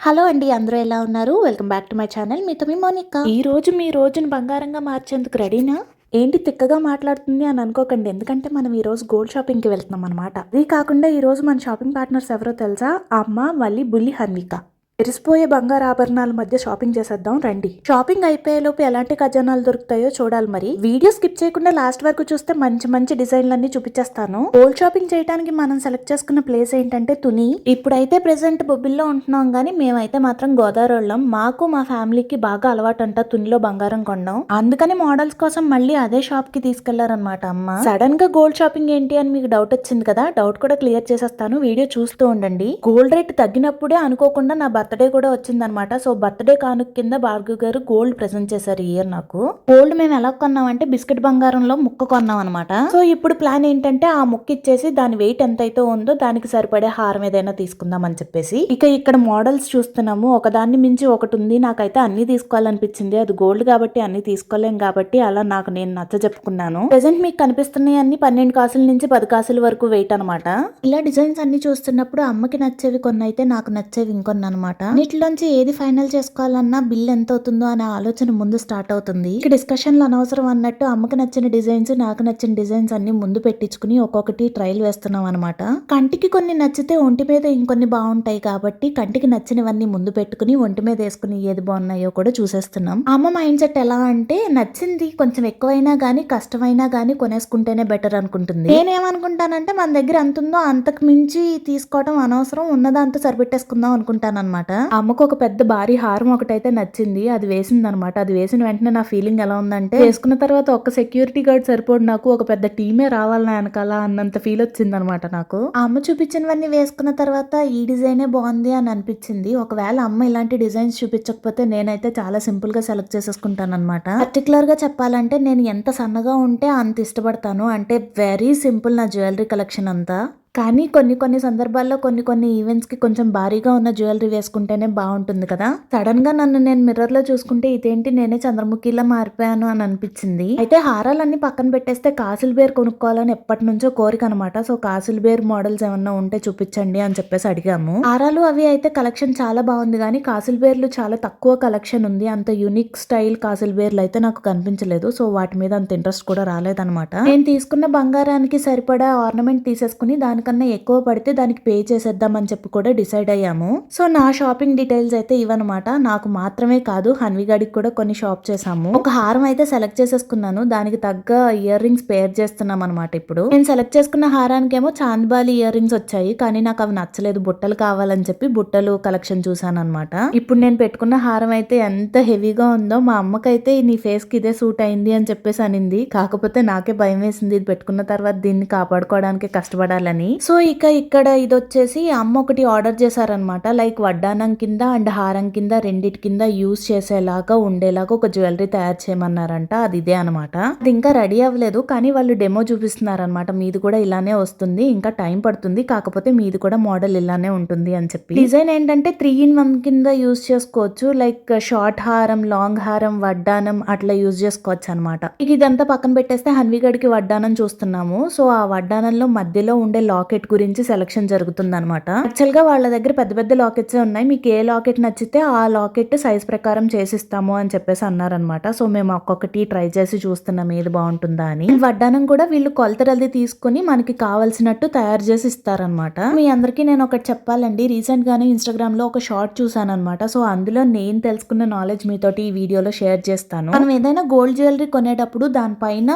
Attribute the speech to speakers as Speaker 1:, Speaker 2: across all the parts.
Speaker 1: Hello అండి, అందరూ ఎలా ఉన్నారు? Welcome back to my channel. మీతో మీ మోనికా. ఈ రోజు మీ రోజును బంగారంగా మార్చేందుకు రెడీనా? ఏంటి తిక్కగా మాట్లాడుతుంది అని అనుకోకండి, ఎందుకంటే మనం ఈ రోజు గోల్డ్ షాపింగ్ కి వెళ్తున్నాం అనమాట. ఇది కాకుండా ఈ రోజు మన షాపింగ్ పార్ట్నర్స్ ఎవరో తెలుసా? అమ్మ, మళ్ళీ బుల్లి, హన్విక. మెరిసిపోయే బంగారు ఆభరణాల మధ్య షాపింగ్ చేసేద్దాం రండి. షాపింగ్ అయిపోయేలోపు ఎలాంటి ఖజానాలు దొరుకుతాయో చూడాలి. మరి వీడియో స్కిప్ చేయకుండా లాస్ట్ వరకు చూస్తే మంచి మంచి డిజైన్లన్నీ చూపించేస్తాను. గోల్డ్ షాపింగ్ చేయడానికి మనం సెలెక్ట్ చేసుకున్న ప్లేస్ ఏంటంటే తుని. ఇప్పుడైతే ప్రెసెంట్ బొబ్బిల్లో ఉంటున్నాం గానీ మేమైతే మాత్రం గోదావరిలో మాకు మా ఫ్యామిలీకి బాగా అలవాటు అంట తునిలో బంగారం కొనడం. అందుకని మోడల్స్ కోసం మళ్ళీ అదే షాప్ కి తీసుకెళ్లారనమాట అమ్మ. సడన్ గా గోల్డ్ షాపింగ్ ఏంటి అని మీకు డౌట్ వచ్చింది కదా, డౌట్ కూడా క్లియర్ చేసేస్తాను. వీడియో చూస్తూ ఉండండి. గోల్డ్ రేట్ తగ్గినప్పుడే అనుకోకుండా నా బర్త్డే కూడా వచ్చిందనమాట. సో బర్త్డే కానుక కింద భార్గవ్ గారు గోల్డ్ ప్రెజెంట్ చేశారు ఈ ఇయర్ నాకు. గోల్డ్ మేము ఎలా కొన్నామంటే బిస్కెట్ బంగారంలో ముక్క కొన్నాం అనమాట. సో ఇప్పుడు ప్లాన్ ఏంటంటే ఆ ముక్క ఇచ్చేసి దాని వెయిట్ ఎంత అయితే ఉందో దానికి సరిపడే హారం ఏదైనా తీసుకుందాం అని చెప్పేసి. ఇక ఇక్కడ మోడల్స్ చూస్తున్నాము, ఒకదాన్ని మించి ఒకటి ఉంది. నాకైతే అన్ని తీసుకోవాలనిపించింది. అది గోల్డ్ కాబట్టి అన్ని తీసుకోలేం కాబట్టి అలా నాకు నేను నచ్చ చెప్పుకున్నాను. ప్రెసెంట్ మీకు కనిపిస్తున్నాయి అన్ని 12 కాసుల నుంచి 10 కాసుల వరకు వెయిట్ అనమాట. ఇలా డిజైన్స్ అన్ని చూస్తున్నప్పుడు అమ్మకి నచ్చేవి కొన్ని అయితే నాకు నచ్చేవి ఇంకొన్ని అనమాట. వీటిలోంచి ఏది ఫైనల్ చేసుకోవాలన్నా బిల్ ఎంత అవుతుందో అనే ఆలోచన ముందు స్టార్ట్ అవుతుంది. ఇక డిస్కషన్లు అనవసరం అన్నట్టు అమ్మకి నచ్చిన డిజైన్స్, నాకు నచ్చిన డిజైన్స్ అన్ని ముందు పెట్టించుకుని ఒక్కొక్కటి ట్రయల్ వేస్తున్నాం అనమాట. కంటికి కొన్ని నచ్చితే ఒంటి మీద ఇంకొన్ని బాగుంటాయి కాబట్టి కంటికి నచ్చినవన్నీ ముందు పెట్టుకుని ఒంటి మీద వేసుకుని ఏది బాగున్నాయో కూడా చూసేస్తున్నాం. అమ్మ మైండ్ సెట్ ఎలా అంటే నచ్చింది కొంచెం ఎక్కువైనా గానీ కష్టమైనా గానీ కొనేసుకుంటేనే బెటర్ అనుకుంటుంది. నేనేమనుకుంటానంటే మన దగ్గర ఎంత ఉందో అంతకు మించి తీసుకోవడం అనవసరం, ఉన్నదంతా సరిపెట్టేసుకుందాం అనుకుంటాను అనమాట. అమ్మకు ఒక పెద్ద భారీ హారం ఒకటైతే నచ్చింది, అది వేసింది అనమాట. అది వేసిన వెంటనే నా ఫీలింగ్ ఎలా ఉందంటే వేసుకున్న తర్వాత ఒక సెక్యూరిటీ గార్డ్ సరిపోడు, నాకు ఒక పెద్ద టీమే రావాలని వెనకాల అన్నంత ఫీల్ వచ్చింది అనమాట నాకు. ఆ అమ్మ చూపించినవన్నీ వేసుకున్న తర్వాత ఈ డిజైనే బాగుంది అని అనిపించింది. ఒకవేళ అమ్మ ఇలాంటి డిజైన్స్ చూపించకపోతే నేనైతే చాలా సింపుల్ గా సెలెక్ట్ చేసేసుకుంటాను అనమాట. పర్టికులర్ గా చెప్పాలంటే నేను ఎంత సన్నగా ఉంటే అంత ఇష్టపడతాను. అంటే వెరీ సింపుల్ నా జ్యువెలరీ కలెక్షన్ అంతా. కానీ కొన్ని సందర్భాల్లో కొన్ని ఈవెంట్స్ కి కొంచెం భారీగా ఉన్న జ్యువెలరీ వేసుకుంటేనే బాగుంటుంది కదా. సడన్ గా నన్ను నేను మిర్రర్ లో చూసుకుంటే ఇదేంటి నేనే చంద్రముఖిలా మారిపోయాను అని అనిపించింది. అయితే హారాలన్నీ పక్కన పెట్టేస్తే కాసుల బేర్ కొనుక్కోవాలని ఎప్పటి నుంచో కోరిక అనమాట. సో కాసుల బేర్ మోడల్స్ ఏమన్నా ఉంటే చూపించండి అని చెప్పేసి అడిగాము. హారాలు అవి అయితే కలెక్షన్ చాలా బాగుంది కానీ కాసుల బేర్లు చాలా తక్కువ కలెక్షన్ ఉంది. అంత యూనిక్ స్టైల్ కాసుల బేర్లు అయితే నాకు కనిపించలేదు. సో వాటి మీద అంత ఇంట్రెస్ట్ కూడా రాలేదనమాట. నేను తీసుకున్న బంగారానికి సరిపడా ఆర్నమెంట్ తీసేసుకుని దానికి కన్నా ఎక్కువ పడితే దానికి పే చేసేద్దామని చెప్పి కూడా డిసైడ్ అయ్యాము. సో నా షాపింగ్ డీటెయిల్స్ అయితే ఇవన్నమాట. నాకు మాత్రమే కాదు హన్విగాడికి కూడా కొన్ని షాప్ చేసాము. ఒక హారం అయితే సెలెక్ట్ చేసేసుకున్నాను, దానికి తగ్గ ఇయర్ రింగ్స్ పేర్ చేస్తున్నాం అనమాట. ఇప్పుడు నేను సెలెక్ట్ చేసుకున్న హారానికేమో చాంద్బాలి ఇయర్ రింగ్స్ వచ్చాయి, కానీ నాకు అవి నచ్చలేదు, బుట్టలు కావాలని చెప్పి బుట్టలు కలెక్షన్ చూసాను అనమాట. ఇప్పుడు నేను పెట్టుకున్న హారం అయితే ఎంత హెవీగా ఉందో, మా అమ్మకైతే నీ ఫేస్ కి ఇదే సూట్ అయింది అని చెప్పేసి అనింది. కాకపోతే నాకే భయం వేసింది, ఇది పెట్టుకున్న తర్వాత దీన్ని కాపాడుకోవడానికి కష్టపడాలని. సో ఇక్కడ ఇది వచ్చేసి అమ్మ ఒకటి ఆర్డర్ చేశారనమాట. లైక్ వడ్డానం కింద అండ్ హారం కింద రెండిటి కింద యూజ్ చేసేలాగా ఉండేలాగా ఒక జ్యువెలరీ తయారు చేయమన్నారంట. అది ఇదే అనమాట. అది ఇంకా రెడీ అవ్వలేదు కానీ వాళ్ళు డెమో చూపిస్తున్నారనమాట. మీది కూడా ఇలానే వస్తుంది, ఇంకా టైం పడుతుంది, కాకపోతే మీది కూడా మోడల్ ఇలానే ఉంటుంది అని చెప్పి. డిజైన్ ఏంటంటే 3-in-1 కింద యూజ్ చేసుకోవచ్చు. లైక్ షార్ట్ హారం, లాంగ్ హారం, వడ్డానం అట్లా యూజ్ చేసుకోవచ్చు అనమాట. ఇక ఇదంతా పక్కన పెట్టేస్తే హన్విగడికి వడ్డానం చూస్తున్నాము. సో ఆ వడ్డానంలో మధ్యలో ఉండే లాకెట్ గురించి సెలక్షన్ జరుగుతుంది అనమాట. యాక్చువల్ గా వాళ్ళ దగ్గర పెద్ద పెద్ద లాకెట్స్ ఉన్నాయి, మీకు ఏ లాకెట్ నచ్చితే ఆ లాకెట్ సైజ్ ప్రకారం చేసిస్తాము అని చెప్పేసి అన్నారనమాట. సో మేము ఒక్కొక్కటి ట్రై చేసి చూస్తున్నాం ఏది బాగుంటుందా అని. వడ్డానం కూడా వీళ్ళు కొలతలది తీసుకుని మనకి కావాల్సినట్టు తయారు చేసి ఇస్తారనమాట. మీ అందరికీ నేను ఒకటి చెప్పాలండి, రీసెంట్ గానే ఇన్స్టాగ్రామ్ లో ఒక షార్ట్ చూసాను అనమాట. సో అందులో నేను తెలుసుకున్న నాలెడ్జ్ మీతోటి ఈ వీడియోలో షేర్ చేస్తాను. మనం ఏదైనా గోల్డ్ జ్యువెలరీ కొనేటప్పుడు దానిపైన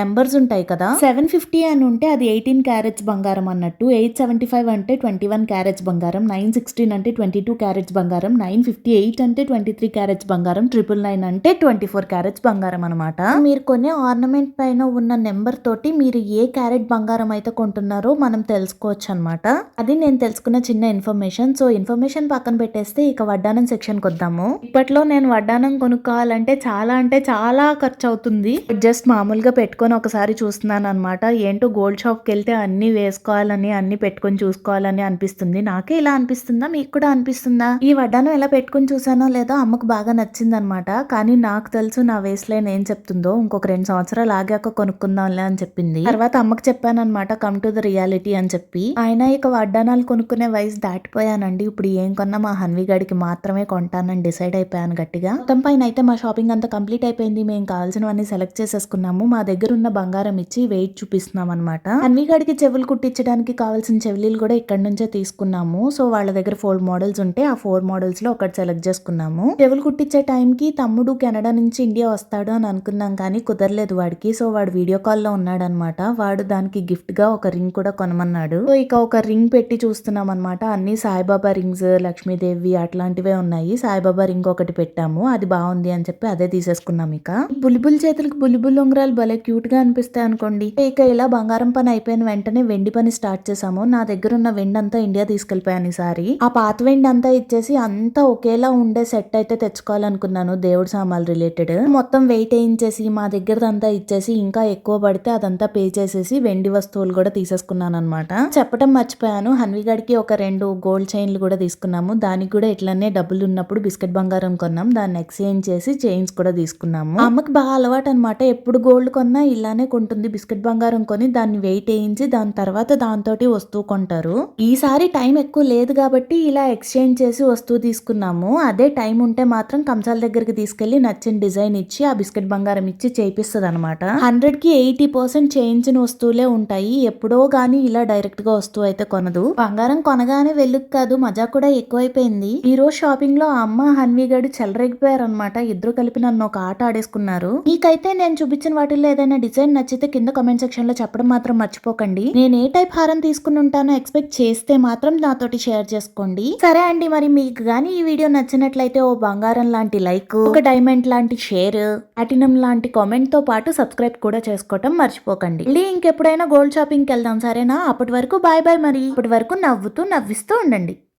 Speaker 1: నెంబర్స్ ఉంటాయి కదా, 750 అని ఉంటే అది 18 క్యారెట్స్ బంగారం అన్నట్టు, 875 అంటే 21 క్యారెట్స్ బంగారం, 916 అంటే 22 క్యారెట్స్ బంగారం, 958 అంటే 23 క్యారెట్స్ బంగారం, 999 అంటే 24 క్యారెట్స్ బంగారం అనమాట. మీరు కొనే ఆర్నమెంట్ పైన ఉన్న నెంబర్ తోటి మీరు ఏ క్యారెట్ బంగారం అయితే కొంటున్నారో మనం తెలుసుకోవచ్చు అనమాట. అది నేను తెలుసుకున్న చిన్న ఇన్ఫర్మేషన్. సో ఇన్ఫర్మేషన్ పక్కన పెట్టేస్తే ఇక వడ్డానం సెక్షన్ కి వద్దాము. ఇప్పట్లో నేను వడ్డానం కొనుక్కోవాలంటే చాలా ఖర్చు అవుతుంది. జస్ట్ మామూలుగా పెట్టుకొని ఒకసారి చూస్తున్నాను అనమాట. ఏంటో గోల్డ్ షాప్ కి వెళ్తే అన్ని వేసుకోవాలి చూసుకోవాలని అన్ని పెట్టుకొని చూసుకోవాలని అనిపిస్తుంది. నాకే ఇలా అనిపిస్తుందా, మీకు కూడా అనిపిస్తుందా? ఈ వడ్డానం ఎలా పెట్టుకొని చూసానో లేదో అమ్మకు బాగా నచ్చిందనమాట. కానీ నాకు తెలుసు నా వేస్ట్ లైన్ ఏం చెప్తుందో. ఇంకొక 2 సంవత్సరాలు ఆగాక కొనుక్కుందాంలే అని చెప్పింది. తర్వాత అమ్మకు చెప్పానన్నమాట, కమ్ టు ద రియాలిటీ అని చెప్పి. ఆయన ఇక వడ్డానాలు కొనుక్కునే వయసు దాటిపోయానండి. ఇప్పుడు ఏం కొన్నా మా హన్వి గడికి మాత్రమే కొంటానని డిసైడ్ అయిపోయాను గట్టిగా. మొత్తం పైన అయితే మా షాపింగ్ అంతా కంప్లీట్ అయిపోయింది. మేము కావాల్సినవన్నీ సెలెక్ట్ చేసేసుకున్నాము. మా దగ్గర ఉన్న బంగారం ఇచ్చి వెయిట్ చూపిస్తున్నాం అనమాట. హన్వి గడికి చెవులు కుట్టించడానికి కావాల్సిన చెవులీలు కూడా ఇక్కడ నుంచే తీసుకున్నాము. సో వాళ్ళ దగ్గర 4 మోడల్స్ ఉంటే ఆ 4 మోడల్స్ లో ఒకటి సెలెక్ట్ చేసుకున్నాము. చెవులు కుట్టించే టైంకి తమ్ముడు కెనడా నుంచి ఇండియా వస్తాడు అని అనుకున్నాం, కానీ కుదరలేదు వాడికి. సో వాడు వీడియో కాల్ లో ఉన్నాడు అనమాట. వాడు దానికి గిఫ్ట్ గా ఒక రింగ్ కూడా కొనమన్నాడు. సో ఇక ఒక రింగ్ పెట్టి చూస్తున్నాం అనమాట. అన్ని సాయిబాబా రింగ్స్, లక్ష్మీదేవి అట్లాంటివే ఉన్నాయి. సాయిబాబా రింగ్ ఒకటి పెట్టాము, అది బాగుంది అని చెప్పి అదే తీసేసుకున్నాం. ఇక బుల్బుల్ చేతులకు బుల్బుల్ ఉంగరాలు భలే క్యూట్ గా అనిపిస్తాయి అనుకోండి. ఇక ఇలా బంగారం పని అయిపోయిన వెంటనే వెండి పని స్టార్ట్ చేసాము. నా దగ్గర ఉన్న వెండి అంతా ఇండియా తీసుకెళ్లిపోయాను ఈసారి. ఆ పాత వెండి అంతా ఇచ్చేసి అంతా ఒకేలా ఉండే సెట్ అయితే తెచ్చుకోవాలనుకున్నాను, దేవుడు సామాన్లు రిలేటెడ్. మొత్తం వెయిట్ వేయించేసి మా దగ్గరదంతా ఇచ్చేసి ఇంకా ఎక్కువ పడితే అదంతా పే చేసేసి వెండి వస్తువులు కూడా తీసేసుకున్నాను అనమాట. చెప్పడం మర్చిపోయాను, హన్వి గడికి ఒక 2 గోల్డ్ చైన్లు కూడా తీసుకున్నాము. దానికి కూడా ఇట్లానే డబ్బులు ఉన్నప్పుడు బిస్కెట్ బంగారం కొన్నాం, దాన్ని ఎక్స్చేంజ్ చేసి చైన్స్ కూడా తీసుకున్నాము. అమ్మకి బాగా అలవాటు అనమాట, ఎప్పుడు గోల్డ్ కొన్నా ఇలానే కొంటుంది. బిస్కెట్ బంగారం కొని దాన్ని వెయిట్ వేయించి దాని తర్వాత దాంతో వస్తువు కొంటారు. ఈసారి టైం ఎక్కువ లేదు కాబట్టి ఇలా ఎక్స్చేంజ్ చేసి వస్తువు తీసుకున్నాము. అదే టైం ఉంటే మాత్రం కంసాల దగ్గరికి తీసుకెళ్లి నచ్చిన డిజైన్ ఇచ్చి ఆ బిస్కెట్ బంగారం ఇచ్చి చేయిస్తుంది అనమాట. 100కి 80% చేయించిన వస్తువులే ఉంటాయి. ఎప్పుడో గానీ ఇలా డైరెక్ట్ గా వస్తువు అయితే కొనదు. బంగారం కొనగానే వెలుగు కాదు, మజా కూడా ఎక్కువైపోయింది. ఈ రోజు షాపింగ్ లో అమ్మ హన్వి గడు చెలరేగిపోయారు అనమాట. ఇద్దరు కలిపి నన్ను ఒక ఆట ఆడేసుకున్నారు. మీకైతే నేను చూపించిన వాటిల్లో ఏదైనా డిజైన్ నచ్చితే కింద కామెంట్ సెక్షన్ లో చెప్పడం మాత్రం మర్చిపోకండి. నేను ఏ టైప్ హారం తీసుకుని ఉంటానో ఎక్స్పెక్ట్ చేస్తే మాత్రం నాతోటి షేర్ చేసుకోండి. సరే అండి, మరి మీకు గానీ ఈ వీడియో నచ్చినట్లయితే ఓ బంగారం లాంటి లైక్, ఒక డైమండ్ లాంటి షేర్, అటినం లాంటి కామెంట్ తో పాటు సబ్స్క్రైబ్ కూడా చేసుకోవటం మర్చిపోకండి. మళ్ళీ ఇంకెప్పుడైనా గోల్డ్ షాపింగ్ కి వెళ్దాం, సరేనా? అప్పటి వరకు బాయ్ బాయ్. మరి అప్పటి వరకు నవ్వుతూ నవ్విస్తూ ఉండండి.